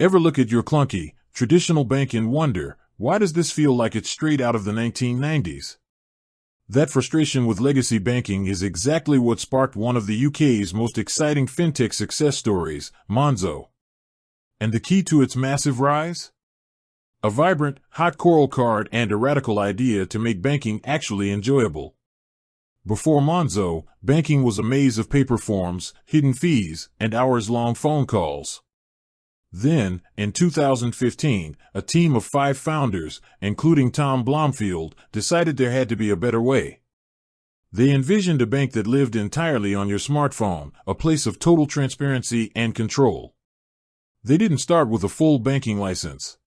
Ever look at your clunky, traditional bank and wonder, why does this feel like it's straight out of the 1990s? That frustration with legacy banking is exactly what sparked one of the UK's most exciting fintech success stories, Monzo. And the key to its massive rise? A vibrant, hot coral card and a radical idea to make banking actually enjoyable. Before Monzo, banking was a maze of paper forms, hidden fees, and hours-long phone calls. Then, in 2015, a team of 5 founders, including Tom Blomfield, decided there had to be a better way. They envisioned a bank that lived entirely on your smartphone, a place of total transparency and control. They didn't start with a full banking license.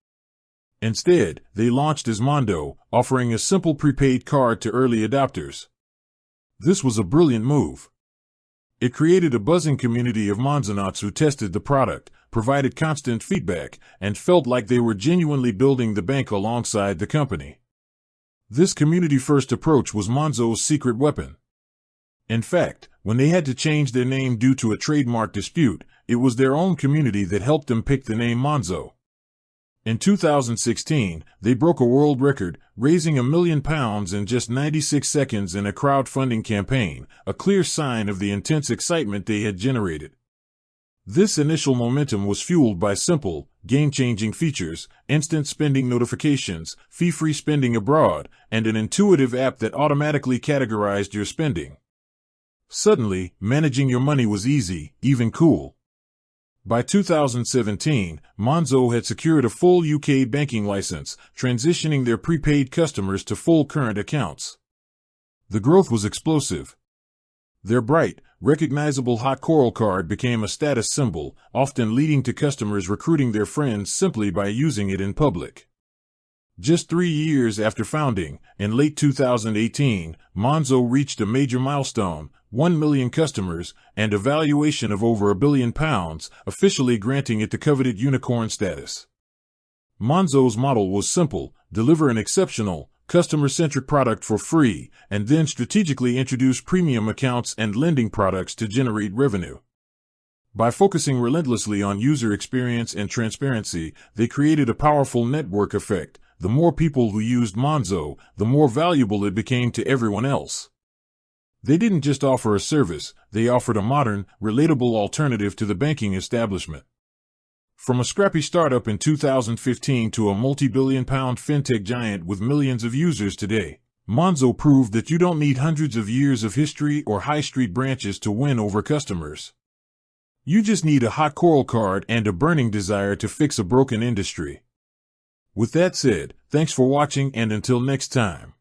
Instead, they launched as Monzo, offering a simple prepaid card to early adopters. This was a brilliant move. It created a buzzing community of Monzonauts who tested the product, provided constant feedback, and felt like they were genuinely building the bank alongside the company. This community-first approach was Monzo's secret weapon. In fact, when they had to change their name due to a trademark dispute, it was their own community that helped them pick the name Monzo. In 2016, they broke a world record, raising £1 million in just 96 seconds in a crowdfunding campaign, a clear sign of the intense excitement they had generated. This initial momentum was fueled by simple, game-changing features, instant spending notifications, fee-free spending abroad, and an intuitive app that automatically categorized your spending. Suddenly, managing your money was easy, even cool. By 2017, Monzo had secured a full UK banking license, transitioning their prepaid customers to full current accounts. The growth was explosive. Their bright, recognizable hot coral card became a status symbol, often leading to customers recruiting their friends simply by using it in public. Just 3 years after founding, in late 2018, Monzo reached a major milestone, 1 million customers, and a valuation of over £1 billion, officially granting it the coveted unicorn status. Monzo's model was simple: deliver an exceptional, customer-centric product for free, and then strategically introduce premium accounts and lending products to generate revenue. By focusing relentlessly on user experience and transparency, they created a powerful network effect. The more people who used Monzo, the more valuable it became to everyone else. They didn't just offer a service, they offered a modern, relatable alternative to the banking establishment. From a scrappy startup in 2015 to a multi-billion-pound fintech giant with millions of users today, Monzo proved that you don't need hundreds of years of history or high street branches to win over customers. You just need a hot coral card and a burning desire to fix a broken industry. With that said, thanks for watching, and until next time.